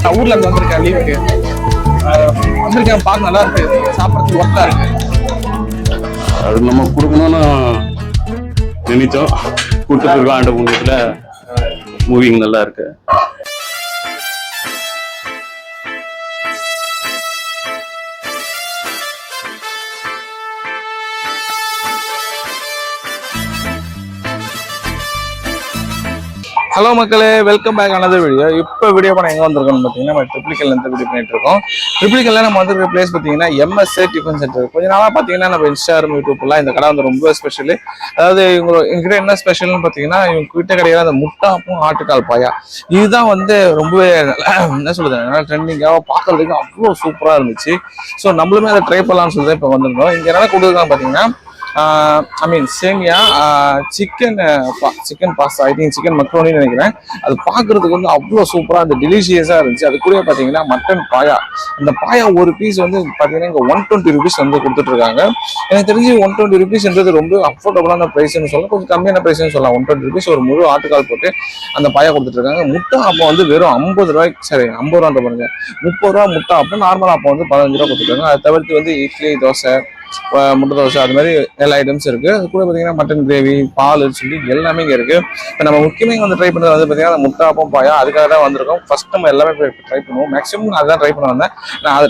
நான் ஊர்ல இருந்து வந்திருக்கேன் லீவுக்கு. வந்திருக்கேன், பார்க்க நல்லா இருக்கு, சாப்பிட்றதுக்கு ஒர்த்தா இருக்கு. அது நம்ம கொடுக்கணும்னு நினைச்சோம், கொடுத்துட்டு இருக்கோம். ஆண்டு முன்னத்துல மூவிங் நல்லா இருக்கு. ஹலோ மக்களே, வெல்கம் பேக் அனதர் வீடியோ. இப்போ வீடியோ பண்ண எங்கே வந்திருக்கோம்னு பார்த்தீங்கன்னா நம்ம ட்ரிப்ளிகல்ல இருந்து வீடியோ பண்ணிட்டு இருக்கோம். ட்ரிப்ளிகல்ல நம்ம வந்துருக்க பிளேஸ் பார்த்தீங்கன்னா எம்எஸ்ஏ டிஃபன் சென்டர். கொஞ்ச நாளாக பார்த்தீங்கன்னா நம்ம இன்ஸ்டாகிராம் யூடியூப்லாம் இந்த கடை வந்து ரொம்ப ஸ்பெஷலு. அதாவது எங்ககிட்ட என்ன ஸ்பெஷல்னு பார்த்தீங்கன்னா, இவங்க கிட்ட கிடையாது அந்த முட்டாப்பும் ஆட்டுக்கால் பாயா. இதுதான் வந்து ரொம்பவே என்ன சொல்றது, நல்லா ட்ரெண்டிங்காக பார்க்கறதுக்கு அவ்வளோ சூப்பராக இருந்துச்சு. ஸோ நம்மளுமே அதை ட்ரை பண்ணலாம்னு சொல்லி இப்போ வந்திருந்தோம். இங்கே என்ன கொடுக்குறாங்க பார்த்தீங்கன்னா, ஐ மீன் சேமியா, chicken pasta, I think chicken மக்ரோனின்னு நினைக்கிறேன். அது பார்க்கறதுக்கு வந்து அவ்வளோ சூப்பராக அந்த டெலிஷியஸாக இருந்துச்சு. அது கூட பார்த்தீங்கன்னா மட்டன் பாயா. அந்த பாயா ஒரு பீஸ் வந்து பார்த்தீங்கன்னா இங்கே 120 rupees வந்து கொடுத்துட்டு இருக்காங்க. எனக்கு தெரிஞ்சு 120 rupeesன்றது ரொம்ப அஃபோர்டபுளான ப்ரைஸ்ன்னு சொல்லலாம், கொஞ்சம் கம்மியான ப்ரைஸ்ன்னு சொல்லலாம். 120 rupees ஒரு முழு ஆட்டுக்கால் போட்டு அந்த பாயா கொடுத்துட்டு இருக்காங்க. முட்டை அப்போ வந்து வெறும் 50 ரூபாய்க்கு, சரி 50 ரூபான்ற பாருங்க, 30 ரூபா முட்டை அப்போ. நார்மலாக அப்போ வந்து 15 ரூபா கொடுத்துருக்காங்க. அதை தவிர்த்து வந்து இட்லி, தோசை, முட்டை தோசை, அது மாதிரி எல்லா ஐட்டம்ஸ் இருக்கு. அது கூட பார்த்தீங்கன்னா மட்டன் கிரேவி, பால் சொல்லி எல்லாமே இங்கே இருக்கு. இப்போ நம்ம முக்கியமாக வந்து ட்ரை பண்ணுறது வந்து பார்த்தீங்கன்னா முட்டை அப்பம் பாயா. அதுக்காக தான் வந்திருக்கோம். ஃபர்ஸ்ட் நம்ம எல்லாமே ட்ரை பண்ணுவோம். மேக்ஸிமம் நான் அதான் ட்ரை பண்ண வந்தேன். நான் அதை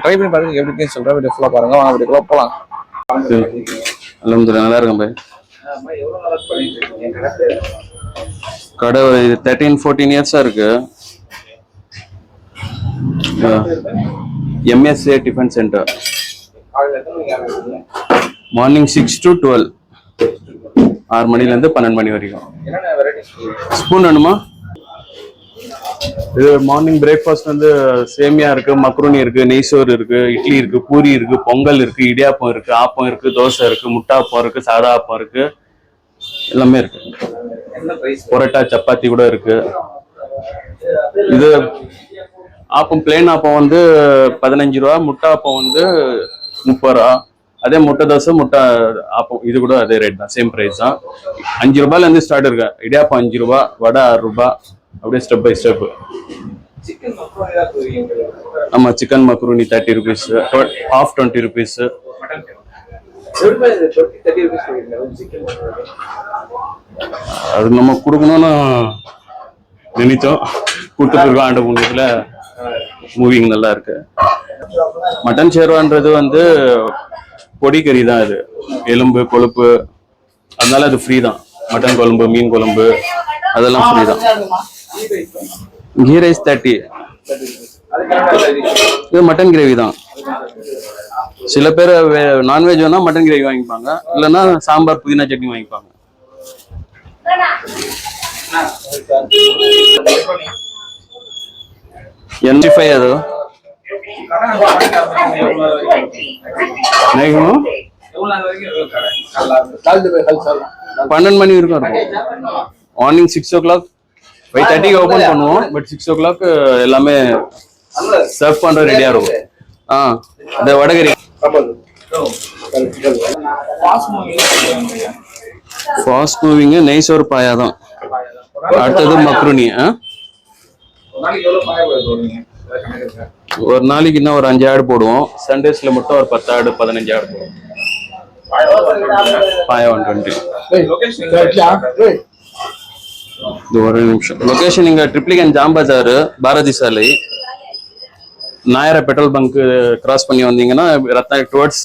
ட்ரை பண்ணி பார்த்து எப்படின்னு சொல்றேன். வீடியோ ஃபுல்லாக பாருங்க, வாங்க வீடியோக்குள்ள போகலாம். நல்லா இருக்கும் கடை. 13-14 இயர்ஸா இருக்கு. MSA tiffin centre. Morning 6 to 12, 6 மணிலேருந்து 12 மணி வரைக்கும். ஸ்பூன் வேணுமா? இது மார்னிங் பிரேக்ஃபாஸ்ட் வந்து சேமியா இருக்கு, மக்ரோனி இருக்கு, நெய்சோறு இருக்கு, இட்லி இருக்கு, பூரி இருக்கு, பொங்கல் இருக்கு, இடியாப்பம் இருக்கு, ஆப்பம் இருக்கு, தோசை இருக்கு, முட்டாப்பம் இருக்கு, சாதா ஆப்பம் இருக்கு, எல்லாமே இருக்கு. பொரோட்டா, சப்பாத்தி கூட இருக்கு. இது ஆப்பம் பிளேன் ஆப்பம் வந்து 15 ரூபா, முட்டை ஆப்பம் வந்து 30 ரூபா. அதே முட்டை தோசை, முட்டை ஆப்பம் இது கூட அதே ரேட் தான், சேம் ப்ரைஸ் தான். 5 ரூபாயிலேருந்து ஸ்டார்ட் இருக்கு. இடியாப்பம் 5 ரூபா, வடை 6 ரூபா, அப்படியே ஸ்டெப் பை ஸ்டெப். ஆமா, chicken macaroni 30 rupees, half 20 rupees. அது நம்ம கொடுக்கணும்னு நினைச்சோம், கொடுத்துட்டு இருக்கோம். ஆண்டு முன்னத்துல மூவிங் நல்லா இருக்கு. மட்டன் ஷேர்வான்றது வந்து பொடி கறி தான். அது எலும்பு கொழுப்பு, அதனால அது ஃப்ரீ தான். மட்டன் குழம்பு, மீன் குழம்பு அதெல்லாம் ஃப்ரீ தான். கீ ரைஸ் 30. இது மட்டன் கிரேவி தான். சில பேர் நான்வெஜ் வேணா மட்டன் கிரேவி வாங்கிப்பாங்க, இல்லைன்னா சாம்பார் புதினா சட்னி வாங்கிப்பாங்க. NG5 அது 12 மணி வரைக்கும் இருக்கும். மார்னிங் 6 o'clock, 5:30 ஓபன் பண்ணுவோம். பட் 6 o'clock எல்லாமே சர்வ் பண்ற ரெடியா இருக்கும். இந்த வடகரி ஃபாஸ்ட் மூவிங் நெய்சோறு பாயா தான். அடுத்தது மக்ருனி. ஒரு நாளைக்கு இன்னும் ஒரு 5 ஆடு போடுவோம். சண்டேஸ்ல மட்டும் ஒரு 10 ஆடு 15 ஆடு போடுவோம். பாயா 120. ஒரு நிமிஷம். லொகேஷன் இங்க ட்ரிப்ளிகன் ஜாம் பஜார், பாரதி சாலை, நாயர பெட்ரோல் பங்க் கிராஸ் பண்ணி வந்தீங்கன்னா ரத்னாகிரி டுவர்ட்ஸ்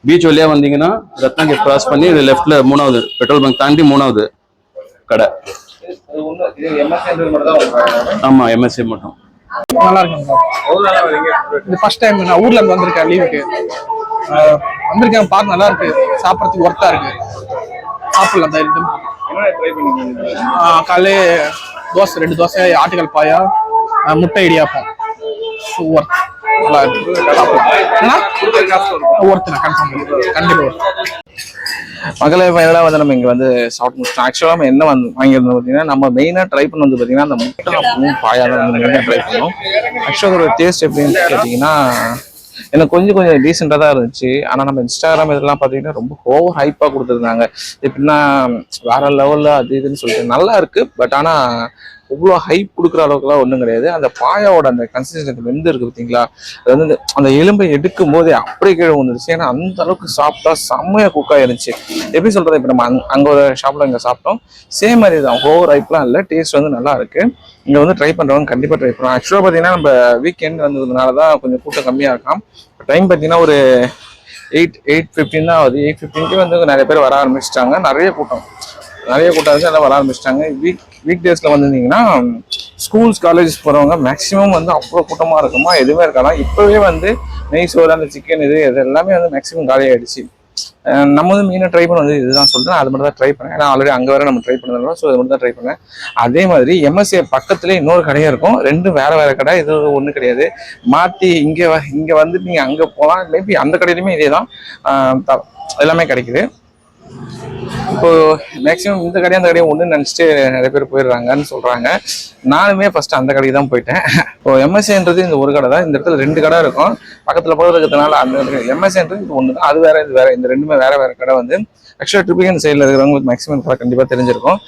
பீச் வழியா வந்தீங்கன்னா ரத்னாகிரி கிராஸ் பண்ணி லெஃப்ட்ல 3வது பெட்ரோல் பங்க் தாண்டி 3வது கடை. ஆமா, எம்எஸ்ஏ மட்டும். நல்லா இருக்கும். இது ஃபர்ஸ்ட் டைம் நான் ஊர்ல இருந்து வந்திருக்கேன் லீவுக்கு. வந்திருக்கேன், பார்க்க நல்லா இருக்கு, சாப்பிட்றதுக்கு ஒர்த்தா இருக்கு, சாப்பிடலாம் தைரியம். காலையிலே தோசை 2 தோசை, ஆட்டுக்கால் பாயா, முட்டை இடியாப்பம், நல்லா இருக்கு. ஒர்த்து கன்ஃபார்ம் கண்டிப்பா. மகளே ஃபைனலாக வந்து நம்ம இங்கே வந்து சாப்பிட்டு முடிச்சோம். ஆக்சுவலாக நம்ம என்ன வாங்கியிருந்தோம் பார்த்தீங்கன்னா, நம்ம மெயினாக ட்ரை பண்ண வந்து பார்த்தீங்கன்னா அந்த முட்டை பாயா தான் வந்து ட்ரை பண்ணோம். ஆக்சுவலாக ஒரு டேஸ்ட் எப்படின்னு கேட்டிங்கன்னா எனக்கு கொஞ்சம் டீசெண்டாக தான் இருந்துச்சு. ஆனால் நம்ம இன்ஸ்டாகிராம் இதெல்லாம் பார்த்தீங்கன்னா ரொம்ப ஓவர் ஹைப்பாக கொடுத்துருந்தாங்க. எப்படின்னா வேற லெவலில் அது இதுன்னு சொல்லிட்டு நல்லா இருக்கு. பட் ஆனால் அவ்வளோ ஹைப் கொடுக்குற அளவுக்குலாம் ஒன்றும் கிடையாது. அந்த பாயாவோட அந்த கன்சிஸ்டன்சி வெந்து இருக்கு பார்த்தீங்களா, அது வந்து அந்த எலும்பை எடுக்கும் போதே அப்படியே கீழே வந்துருச்சு. ஏன்னா அந்த அளவுக்கு சாப்பிட்டா செம்மையாக குக்காக இருந்துச்சு. எப்படி சொல்றது, இப்போ நம்ம அங்கே ஒரு ஷாப்பில் இங்கே சாப்பிட்டோம், சேம் மாதிரி தான், ஓவர் ஹைப்லாம் இல்லை, டேஸ்ட் வந்து நல்லா இருக்கு. இங்கே வந்து ட்ரை பண்ணுறவங்க கண்டிப்பாக ட்ரை பண்ணுவோம். ஆக்சுவலாக பார்த்தீங்கன்னா நம்ம வீக்கெண்ட் வந்ததுனால தான் கொஞ்சம் கூட்டம் கம்மியாக இருக்காம். டைம் பார்த்தீங்கன்னா ஒரு 8:15 தான் ஆகுது. 8:15 வந்து நிறைய பேர் வர ஆரம்பிச்சிட்டாங்க. நிறைய கூட்டம் வந்து எல்லாம் வர ஆரம்பிச்சிட்டாங்க. வீக் டேஸில் வந்திருந்தீங்கன்னா ஸ்கூல்ஸ் காலேஜஸ் போகிறவங்க மேக்ஸிமம் வந்து அவ்வளோ கூட்டமாக இருக்குமா, எதுவுமே இருக்கலாம். இப்போவே வந்து நெய் சோறு, அந்த சிக்கன் இது எல்லாமே வந்து மேக்ஸிமம் காலி ஆகிடுச்சு. நம்ம வந்து மெயினாக ட்ரை பண்ண வந்து இதுதான் சொல்கிறேன், அது மட்டும் தான் ட்ரை பண்ணேன். ஏன்னா ஆல்ரெடி அங்கே வேறு நம்ம ட்ரை பண்ணதுனால ஸோ அது மட்டும் தான் ட்ரை பண்ணேன். அதே மாதிரி எம்எஸ்ஏ பக்கத்துலேயே இன்னொரு கடையாக இருக்கும். ரெண்டும் வேறு கடை, இது ஒன்றும் கிடையாது. மாற்றி இங்கே வந்துட்டு நீங்கள் அங்கே போகலாம். மேபி அந்த கடையிலுமே இதே தான் எல்லாமே கிடைக்குது. இப்போ மேக்ஸிமம் இந்த கடையை அந்த கடையை ஒன்று நினச்சிட்டு நிறைய பேர் போயிடுறாங்கன்னு சொல்கிறாங்க. நானுமே ஃபர்ஸ்ட் அந்த கடைக்கு தான் போயிட்டேன். இப்போ எம்எஸ்ஏன்றது இந்த ஒரு கடை தான். இந்த இடத்துல 2 கடை இருக்கும் பக்கத்தில் போய் இருக்கிறதுனால. அந்த எம்எஸ்ஏன்றது இது ஒன்று தான், அது வேற இது வேற. இந்த ரெண்டுமே வேற கடை வந்து ஆக்சுவலாக ட்ரிபிகன் சைடில் இருக்கிறவங்களுக்கு மேக்ஸிமம் கடை கண்டிப்பாக தெரிஞ்சிருக்கும்.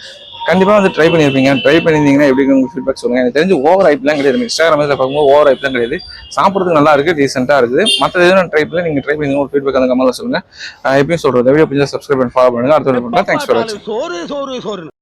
கண்டிப்பாக வந்து ட்ரை பண்ணியிருப்பீங்க. ட்ரை பண்ணியிருந்தீங்கன்னா எப்படி உங்களுக்கு ஃபீட்பேக் சொல்லுங்கள். எனக்கு தெரிஞ்சு ஓவர் ஹைப்லாம் கிடையாது. இன்ஸ்டாகிராமில் பார்க்கும்போது ஓவர் ஹைப்லாம் கிடையாது. சாப்பிட்றதுக்கு நல்லா இருக்குது, டீசெண்டாக இருக்குது. மற்ற எதுவும் நான் ட்ரை பண்ணி நீங்கள் ட்ரை பண்ணி ஒரு ஃபீட்பேக் அந்த கமெண்ட்ல சொல்லுங்கள். எப்பயும் சொல்கிறது, வீடியோ பிடிச்சா சப்ஸ்கிரைப் பண்ணி ஃபாலோ பண்ணுங்கள். அடுத்த வீடியோ பண்ணுங்கள். தேங்க்ஸ் ஃபார் வாட்சிங்.